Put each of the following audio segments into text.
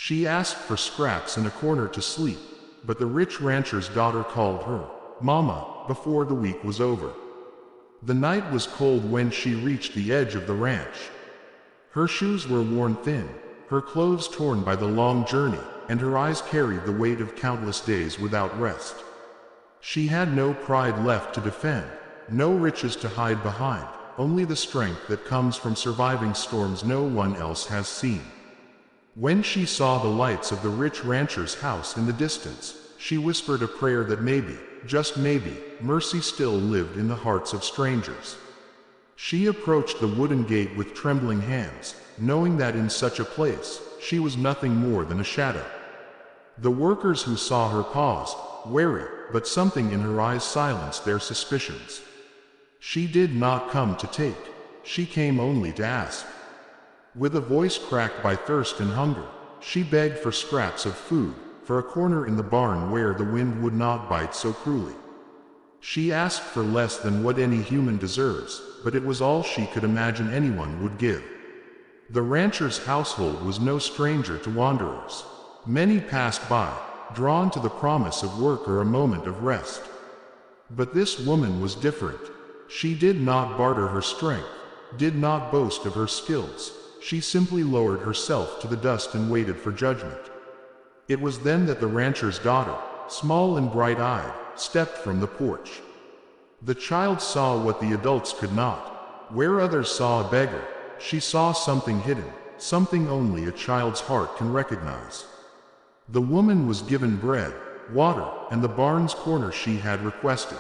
She asked for scraps and a corner to sleep, but the rich rancher's daughter called her Mama before the week was over. The night was cold when she reached the edge of the ranch. Her shoes were worn thin, her clothes torn by the long journey, and her eyes carried the weight of countless days without rest. She had no pride left to defend, no riches to hide behind, only the strength that comes from surviving storms no one else has seen. When she saw the lights of the rich rancher's house in the distance, she whispered a prayer that maybe, just maybe, mercy still lived in the hearts of strangers. She approached the wooden gate with trembling hands, knowing that in such a place, she was nothing more than a shadow. The workers who saw her paused, wary, but something in her eyes silenced their suspicions. She did not come to take, she came only to ask. With a voice cracked by thirst and hunger, she begged for scraps of food, for a corner in the barn where the wind would not bite so cruelly. She asked for less than what any human deserves, but it was all she could imagine anyone would give. The rancher's household was no stranger to wanderers. Many passed by, drawn to the promise of work or a moment of rest. But this woman was different. She did not barter her strength, did not boast of her skills. She simply lowered herself to the dust and waited for judgment. It was then that the rancher's daughter, small and bright-eyed, stepped from the porch. The child saw what the adults could not. Where others saw a beggar, she saw something hidden, something only a child's heart can recognize. The woman was given bread, water, and the barn's corner she had requested.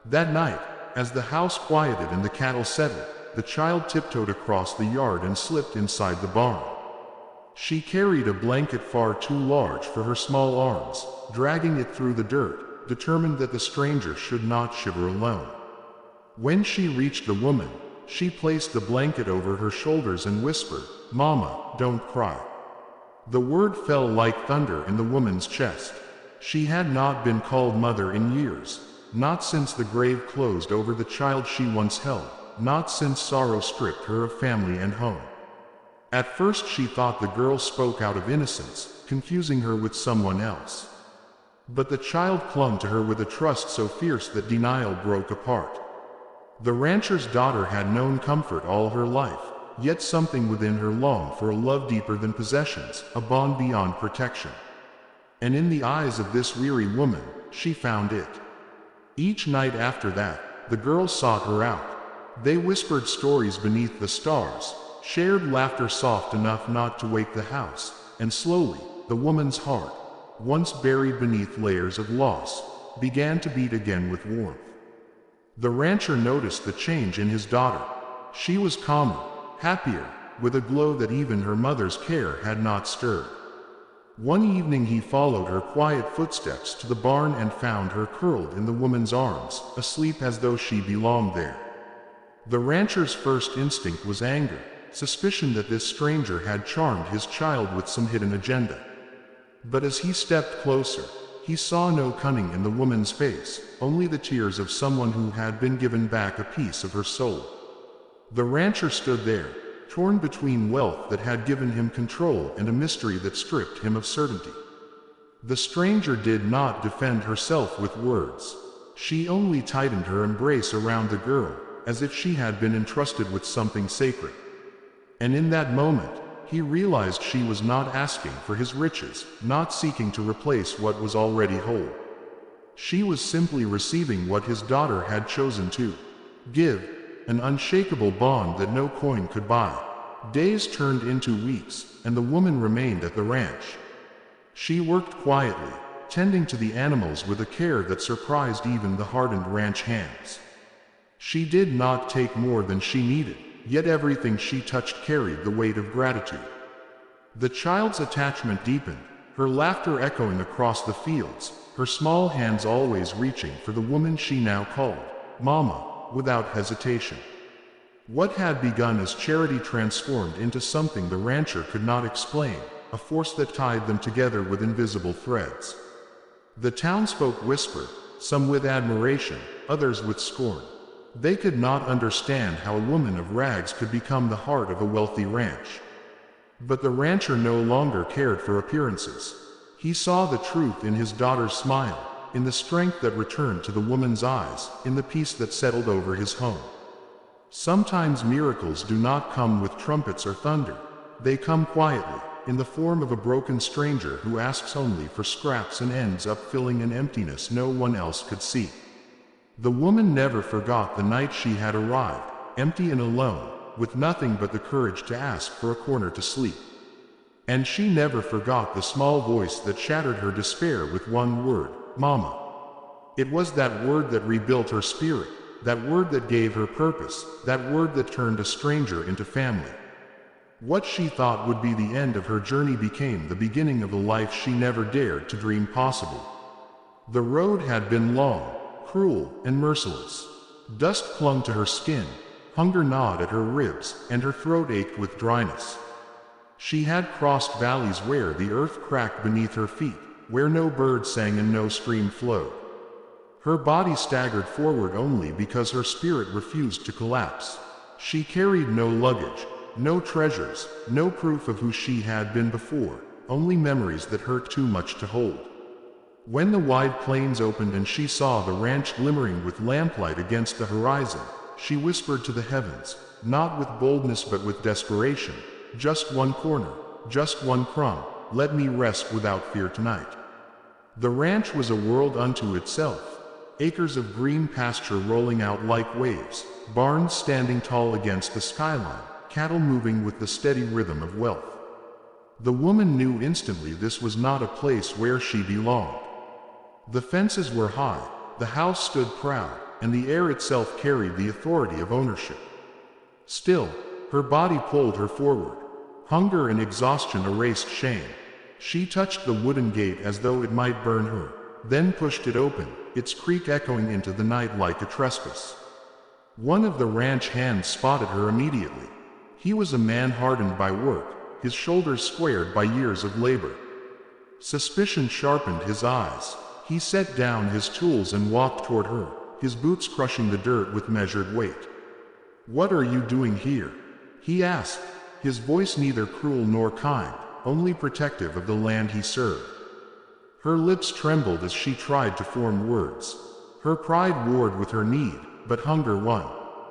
That night, as the house quieted and the cattle settled, the child tiptoed across the yard and slipped inside the barn. She carried a blanket far too large for her small arms, dragging it through the dirt, determined that the stranger should not shiver alone. When she reached the woman, she placed the blanket over her shoulders and whispered, "Mama, don't cry." The word fell like thunder in the woman's chest. She had not been called mother in years, not since the grave closed over the child she once held, not since sorrow stripped her of family and home. At first she thought the girl spoke out of innocence, confusing her with someone else. But the child clung to her with a trust so fierce that denial broke apart. The rancher's daughter had known comfort all her life, yet something within her longed for a love deeper than possessions, a bond beyond protection. And in the eyes of this weary woman, she found it. Each night after that, the girls sought her out. They whispered stories beneath the stars, shared laughter soft enough not to wake the house, and slowly, the woman's heart, once buried beneath layers of loss, began to beat again with warmth. The rancher noticed the change in his daughter. She was calmer, happier, with a glow that even her mother's care had not stirred. One evening he followed her quiet footsteps to the barn and found her curled in the woman's arms, asleep as though she belonged there. The rancher's first instinct was anger, suspicion that this stranger had charmed his child with some hidden agenda. But as he stepped closer, he saw no cunning in the woman's face, only the tears of someone who had been given back a piece of her soul. The rancher stood there, torn between wealth that had given him control and a mystery that stripped him of certainty. The stranger did not defend herself with words. She only tightened her embrace around the girl, as if she had been entrusted with something sacred. And in that moment, he realized she was not asking for his riches, not seeking to replace what was already whole. She was simply receiving what his daughter had chosen to give, an unshakable bond that no coin could buy. Days turned into weeks, and the woman remained at the ranch. She worked quietly, tending to the animals with a care that surprised even the hardened ranch hands. She did not take more than she needed, yet everything she touched carried the weight of gratitude. The child's attachment deepened, her laughter echoing across the fields, her small hands always reaching for the woman she now called Mama, without hesitation. What had begun as charity transformed into something the rancher could not explain, a force that tied them together with invisible threads. The townsfolk whispered, some with admiration, others with scorn. They could not understand how a woman of rags could become the heart of a wealthy ranch. But the rancher no longer cared for appearances. He saw the truth in his daughter's smile, in the strength that returned to the woman's eyes, in the peace that settled over his home. Sometimes miracles do not come with trumpets or thunder. They come quietly, in the form of a broken stranger who asks only for scraps and ends up filling an emptiness no one else could see. The woman never forgot the night she had arrived, empty and alone, with nothing but the courage to ask for a corner to sleep. And she never forgot the small voice that shattered her despair with one word, "Mama." It was that word that rebuilt her spirit, that word that gave her purpose, that word that turned a stranger into family. What she thought would be the end of her journey became the beginning of a life she never dared to dream possible. The road had been long, cruel, and merciless. Dust clung to her skin, hunger gnawed at her ribs, and her throat ached with dryness. She had crossed valleys where the earth cracked beneath her feet, where no bird sang and no stream flowed. Her body staggered forward only because her spirit refused to collapse. She carried no luggage, no treasures, no proof of who she had been before, only memories that hurt too much to hold. When the wide plains opened and she saw the ranch glimmering with lamplight against the horizon, she whispered to the heavens, not with boldness but with desperation, "Just one corner, just one crumb, let me rest without fear tonight." The ranch was a world unto itself, acres of green pasture rolling out like waves, barns standing tall against the skyline, cattle moving with the steady rhythm of wealth. The woman knew instantly this was not a place where she belonged. The fences were high, the house stood proud, and the air itself carried the authority of ownership. Still, her body pulled her forward. Hunger and exhaustion erased shame. She touched the wooden gate as though it might burn her, then pushed it open, its creak echoing into the night like a trespass. One of the ranch hands spotted her immediately. He was a man hardened by work, his shoulders squared by years of labor. Suspicion sharpened his eyes. He set down his tools and walked toward her, his boots crushing the dirt with measured weight. "What are you doing here?" he asked, his voice neither cruel nor kind, only protective of the land he served. Her lips trembled as she tried to form words. Her pride warred with her need, but hunger won.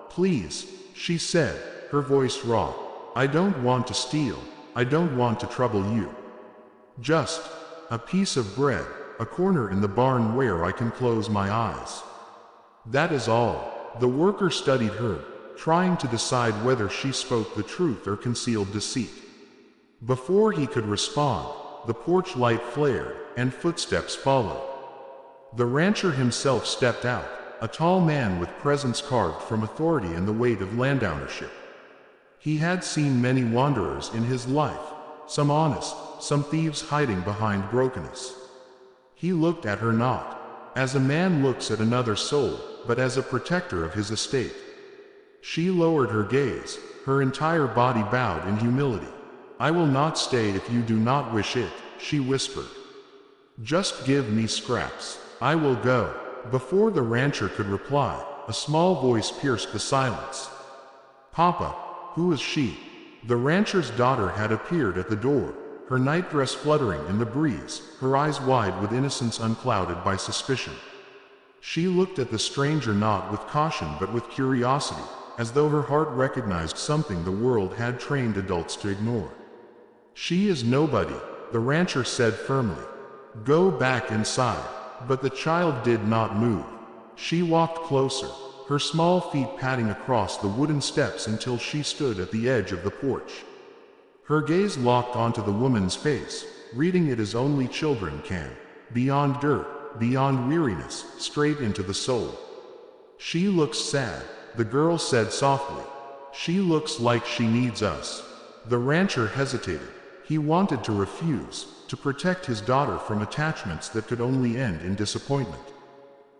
"Please," she said, her voice raw, "I don't want to steal, I don't want to trouble you. Just a piece of bread, a corner in the barn where I can close my eyes. That is all." The worker studied her, trying to decide whether she spoke the truth or concealed deceit. Before he could respond, the porch light flared, and footsteps followed. The rancher himself stepped out, a tall man with presence carved from authority and the weight of land ownership. He had seen many wanderers in his life, some honest, some thieves hiding behind brokenness. He looked at her not as a man looks at another soul, but as a protector of his estate. She lowered her gaze, her entire body bowed in humility. "I will not stay if you do not wish it," she whispered. "Just give me scraps. I will go." Before the rancher could reply, a small voice pierced the silence. "Papa, who is she?" The rancher's daughter had appeared at the door, her nightdress fluttering in the breeze, her eyes wide with innocence unclouded by suspicion. She looked at the stranger not with caution but with curiosity, as though her heart recognized something the world had trained adults to ignore. "She is nobody," the rancher said firmly. "Go back inside." But the child did not move. She walked closer, her small feet padding across the wooden steps until she stood at the edge of the porch. Her gaze locked onto the woman's face, reading it as only children can, beyond dirt, beyond weariness, straight into the soul. "She looks sad," the girl said softly. "She looks like she needs us." The rancher hesitated. He wanted to refuse, to protect his daughter from attachments that could only end in disappointment.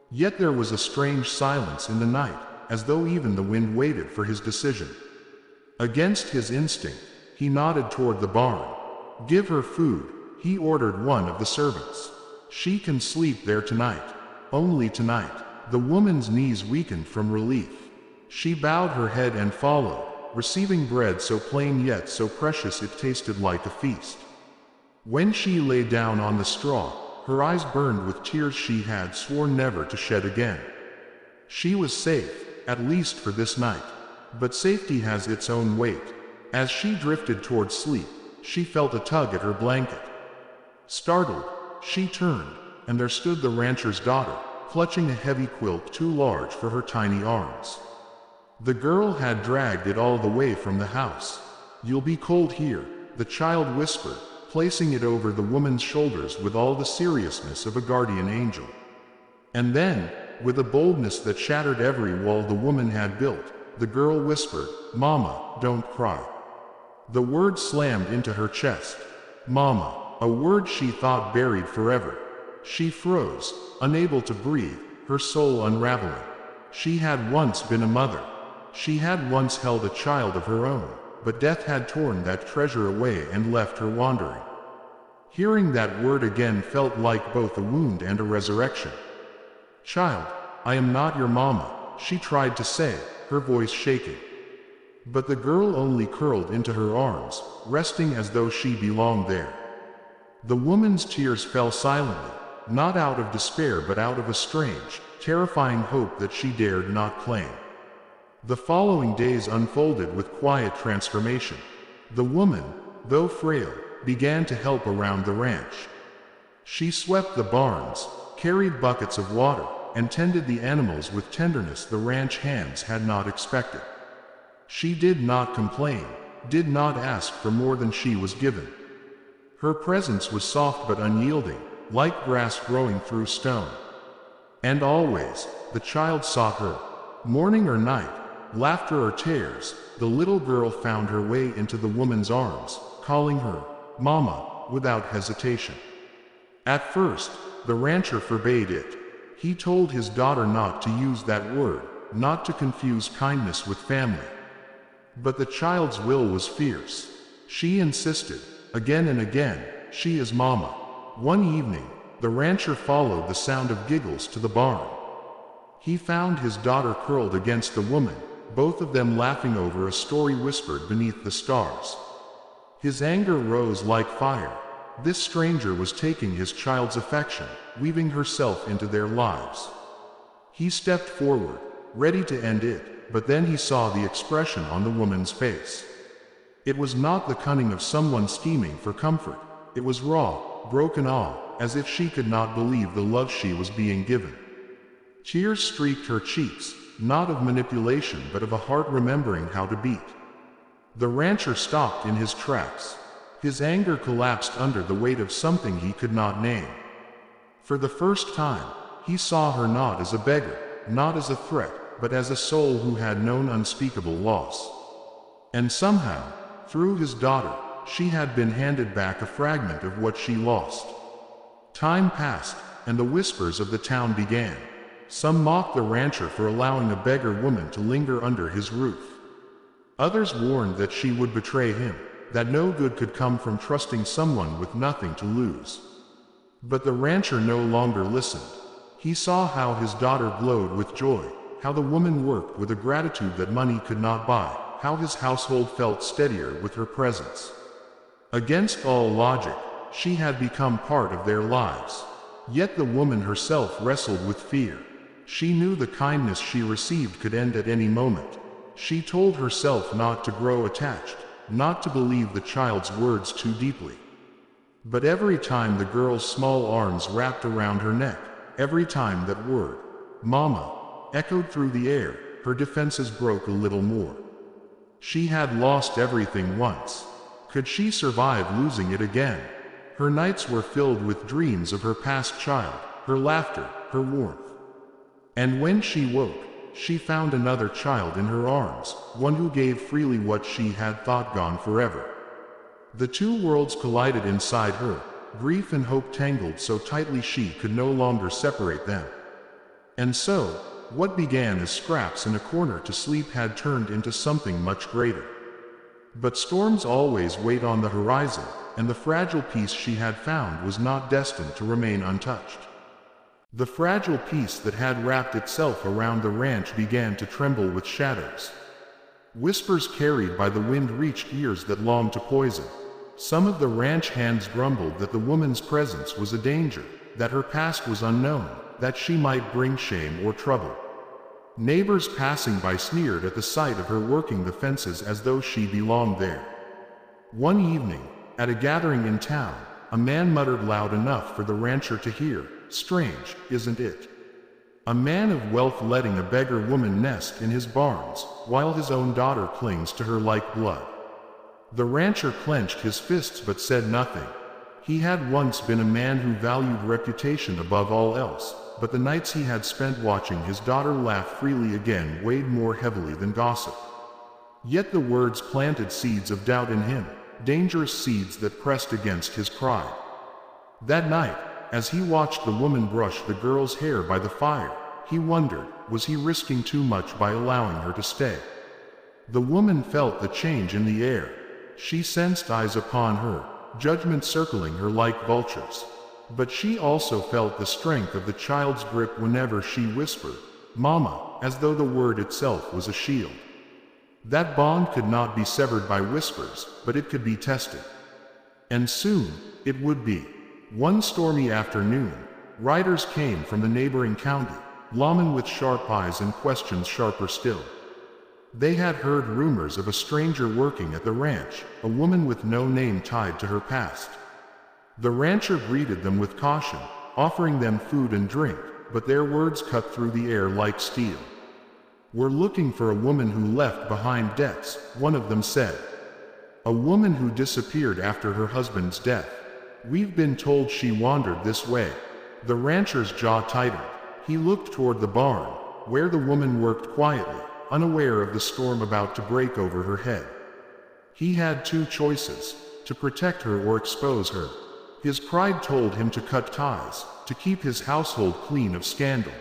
Yet there was a strange silence in the night, as though even the wind waited for his decision. Against his instinct, he nodded toward the barn. "Give her food," he ordered one of the servants. "She can sleep there tonight. Only tonight." The woman's knees weakened from relief. She bowed her head and followed, receiving bread so plain yet so precious it tasted like a feast. When she lay down on the straw, her eyes burned with tears she had sworn never to shed again. She was safe, at least for this night. But safety has its own weight. As she drifted toward sleep, she felt a tug at her blanket. Startled, she turned, and there stood the rancher's daughter, clutching a heavy quilt too large for her tiny arms. The girl had dragged it all the way from the house. "You'll be cold here," the child whispered, placing it over the woman's shoulders with all the seriousness of a guardian angel. And then, with a boldness that shattered every wall the woman had built, the girl whispered, "Mama, don't cry." The word slammed into her chest. Mama, a word she thought buried forever. She froze, unable to breathe, her soul unraveling. She had once been a mother. She had once held a child of her own, but death had torn that treasure away and left her wandering. Hearing that word again felt like both a wound and a resurrection. "Child, I am not your mama," she tried to say, her voice shaking. But the girl only curled into her arms, resting as though she belonged there. The woman's tears fell silently, not out of despair but out of a strange, terrifying hope that she dared not claim. The following days unfolded with quiet transformation. The woman, though frail, began to help around the ranch. She swept the barns, carried buckets of water, and tended the animals with tenderness the ranch hands had not expected. She did not complain, did not ask for more than she was given. Her presence was soft but unyielding, like grass growing through stone. And always, the child sought her. Morning or night, laughter or tears, the little girl found her way into the woman's arms, calling her Mama without hesitation. At first, the rancher forbade it. He told his daughter not to use that word, not to confuse kindness with family. But the child's will was fierce. She insisted, again and again, "She is Mama." One evening, the rancher followed the sound of giggles to the barn. He found his daughter curled against the woman, both of them laughing over a story whispered beneath the stars. His anger rose like fire. This stranger was taking his child's affection, weaving herself into their lives. He stepped forward, ready to end it, but then he saw the expression on the woman's face. It was not the cunning of someone scheming for comfort. It was raw, broken awe, as if she could not believe the love she was being given. Tears streaked her cheeks, not of manipulation but of a heart remembering how to beat. The rancher stopped in his tracks. His anger collapsed under the weight of something he could not name. For the first time, he saw her not as a beggar, not as a threat, but as a soul who had known unspeakable loss. And somehow, through his daughter, she had been handed back a fragment of what she lost. Time passed, and the whispers of the town began. Some mocked the rancher for allowing a beggar woman to linger under his roof. Others warned that she would betray him, that no good could come from trusting someone with nothing to lose. But the rancher no longer listened. He saw how his daughter glowed with joy, how the woman worked with a gratitude that money could not buy, how his household felt steadier with her presence. Against all logic, she had become part of their lives. Yet the woman herself wrestled with fear. She knew the kindness she received could end at any moment. She told herself not to grow attached, not to believe the child's words too deeply. But every time the girl's small arms wrapped around her neck, every time that word, "Mama," echoed through the air, her defenses broke a little more. She had lost everything once. Could she survive losing it again? Her nights were filled with dreams of her past child, her laughter, her warmth. And when she woke, she found another child in her arms, one who gave freely what she had thought gone forever. The two worlds collided inside her, grief and hope tangled so tightly she could no longer separate them. And so, what began as scraps in a corner to sleep had turned into something much greater. But storms always wait on the horizon, and the fragile piece she had found was not destined to remain untouched. The fragile piece that had wrapped itself around the ranch began to tremble with shadows. Whispers carried by the wind reached ears that longed to poison. Some of the ranch hands grumbled that the woman's presence was a danger, that her past was unknown, that she might bring shame or trouble. Neighbors passing by sneered at the sight of her working the fences as though she belonged there. One evening, at a gathering in town, a man muttered loud enough for the rancher to hear, "Strange, isn't it? A man of wealth letting a beggar woman nest in his barns, while his own daughter clings to her like blood." The rancher clenched his fists but said nothing. He had once been a man who valued reputation above all else, but the nights he had spent watching his daughter laugh freely again weighed more heavily than gossip. Yet the words planted seeds of doubt in him, dangerous seeds that pressed against his pride. That night, as he watched the woman brush the girl's hair by the fire, he wondered, was he risking too much by allowing her to stay? The woman felt the change in the air. She sensed eyes upon her, judgment circling her like vultures. But she also felt the strength of the child's grip whenever she whispered, "Mama," as though the word itself was a shield. That bond could not be severed by whispers, but it could be tested. And soon, it would be. One stormy afternoon, riders came from the neighboring county, lawmen with sharp eyes and questions sharper still. They had heard rumors of a stranger working at the ranch, a woman with no name tied to her past. The rancher greeted them with caution, offering them food and drink, but their words cut through the air like steel. "We're looking for a woman who left behind debts," one of them said. "A woman who disappeared after her husband's death. We've been told she wandered this way." The rancher's jaw tightened. He looked toward the barn, where the woman worked quietly, unaware of the storm about to break over her head. He had two choices: to protect her or expose her. His pride told him to cut ties, to keep his household clean of scandal.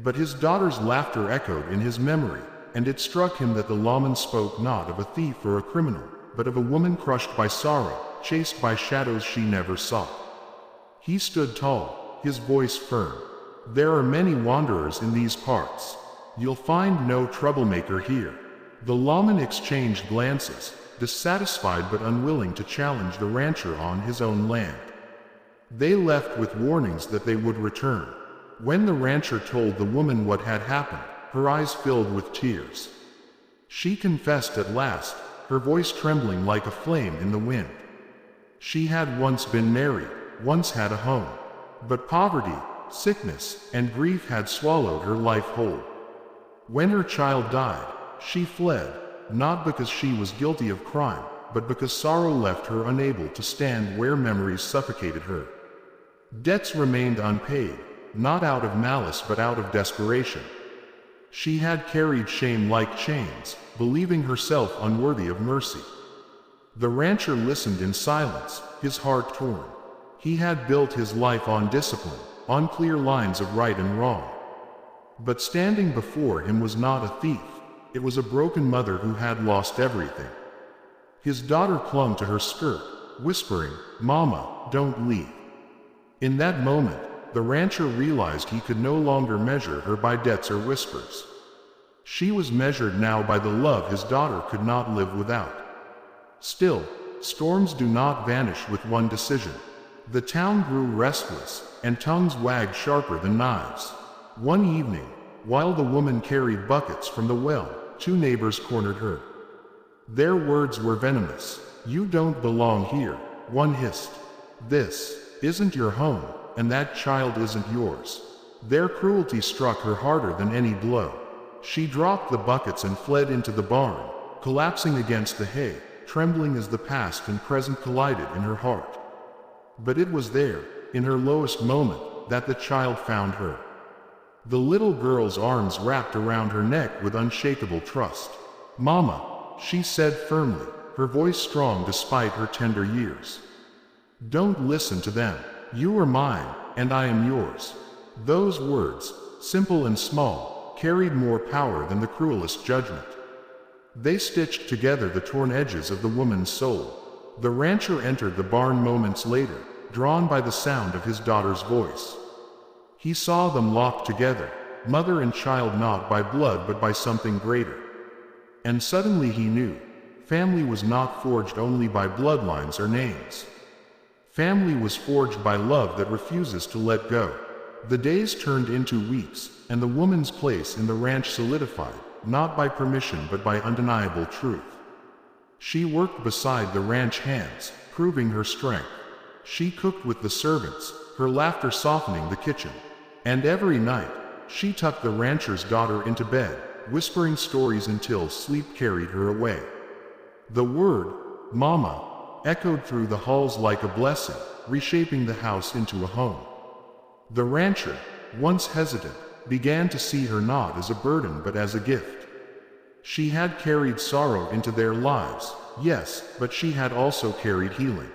But his daughter's laughter echoed in his memory, and it struck him that the lawman spoke not of a thief or a criminal, but of a woman crushed by sorrow, chased by shadows she never saw. He stood tall, his voice firm. "There are many wanderers in these parts. You'll find no troublemaker here." The lawman exchanged glances, dissatisfied but unwilling to challenge the rancher on his own land. They left with warnings that they would return. When the rancher told the woman what had happened, her eyes filled with tears. She confessed at last, her voice trembling like a flame in the wind. She had once been married, once had a home. But poverty, sickness, and grief had swallowed her life whole. When her child died, she fled, not because she was guilty of crime, but because sorrow left her unable to stand where memories suffocated her. Debts remained unpaid, not out of malice but out of desperation. She had carried shame like chains, believing herself unworthy of mercy. The rancher listened in silence, his heart torn. He had built his life on discipline, on clear lines of right and wrong. But standing before him was not a thief. It was a broken mother who had lost everything. His daughter clung to her skirt, whispering, "Mama, don't leave." In that moment, the rancher realized he could no longer measure her by debts or whispers. She was measured now by the love his daughter could not live without. Still, storms do not vanish with one decision. The town grew restless, and tongues wagged sharper than knives. One evening, while the woman carried buckets from the well, two neighbors cornered her. Their words were venomous. "You don't belong here," one hissed. "This isn't your home, and that child isn't yours." Their cruelty struck her harder than any blow. She dropped the buckets and fled into the barn, collapsing against the hay, trembling as the past and present collided in her heart. But it was there, in her lowest moment, that the child found her. The little girl's arms wrapped around her neck with unshakable trust. "Mama," she said firmly, her voice strong despite her tender years. "Don't listen to them. You are mine, and I am yours." Those words, simple and small, carried more power than the cruelest judgment. They stitched together the torn edges of the woman's soul. The rancher entered the barn moments later, drawn by the sound of his daughter's voice. He saw them locked together, mother and child not by blood but by something greater. And suddenly he knew. Family was not forged only by bloodlines or names. Family was forged by love that refuses to let go. The days turned into weeks, and the woman's place in the ranch solidified, not by permission but by undeniable truth. She worked beside the ranch hands, proving her strength. She cooked with the servants, her laughter softening the kitchen. And every night, she tucked the rancher's daughter into bed, whispering stories until sleep carried her away. The word, "Mama," echoed through the halls like a blessing, reshaping the house into a home. The rancher, once hesitant, began to see her not as a burden but as a gift. She had carried sorrow into their lives, yes, but she had also carried healing.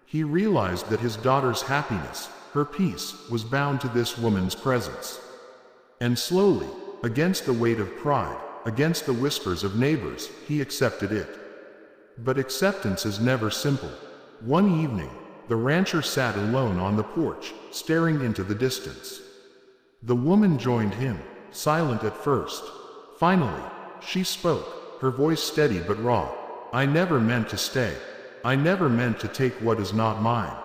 He realized that his daughter's happiness, her peace, was bound to this woman's presence. And slowly, against the weight of pride, against the whispers of neighbors, he accepted it. But acceptance is never simple. One evening, the rancher sat alone on the porch, staring into the distance. The woman joined him, silent at first. Finally, she spoke, her voice steady but raw. "I never meant to stay. I never meant to take what is not mine.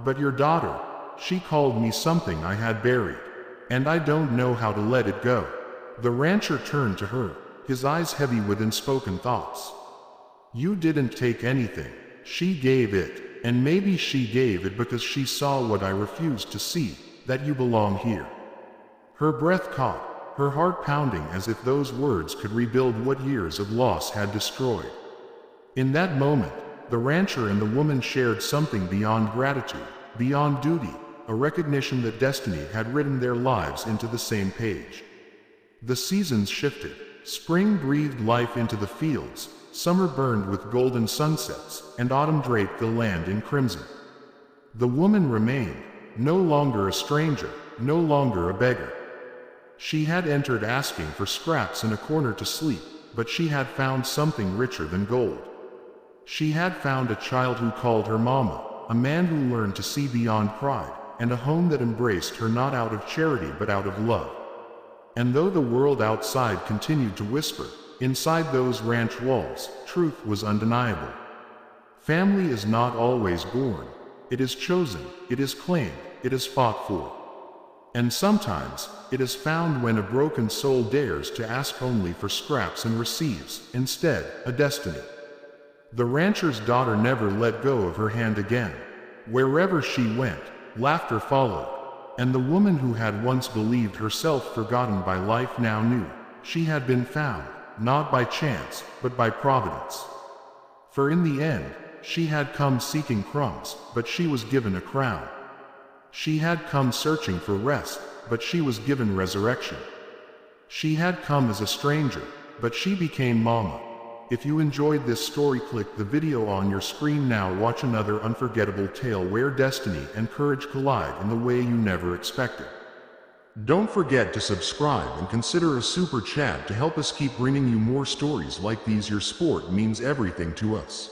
But your daughter, she called me something I had buried. And I don't know how to let it go." The rancher turned to her, his eyes heavy with unspoken thoughts. "You didn't take anything. She gave it. And maybe she gave it because she saw what I refused to see, that you belong here." Her breath caught, her heart pounding as if those words could rebuild what years of loss had destroyed. In that moment, the rancher and the woman shared something beyond gratitude, beyond duty, a recognition that destiny had written their lives into the same page. The seasons shifted. Spring breathed life into the fields, summer burned with golden sunsets, and autumn draped the land in crimson. The woman remained, no longer a stranger, no longer a beggar. She had entered asking for scraps and a corner to sleep, but she had found something richer than gold. She had found a child who called her mama, a man who learned to see beyond pride, and a home that embraced her not out of charity but out of love. And though the world outside continued to whisper, inside those ranch walls, truth was undeniable. Family is not always born. It is chosen, it is claimed, it is fought for. And sometimes, it is found when a broken soul dares to ask only for scraps and receives, instead, a destiny. The rancher's daughter never let go of her hand again. Wherever she went, laughter followed. And the woman who had once believed herself forgotten by life now knew she had been found, not by chance, but by providence. For in the end, she had come seeking crumbs, but she was given a crown. She had come searching for rest, but she was given resurrection. She had come as a stranger, but she became Mama. If you enjoyed this story, click the video on your screen now. Watch another unforgettable tale where destiny and courage collide in the way you never expected. Don't forget to subscribe and consider a super chat to help us keep bringing you more stories like these. Your support means everything to us.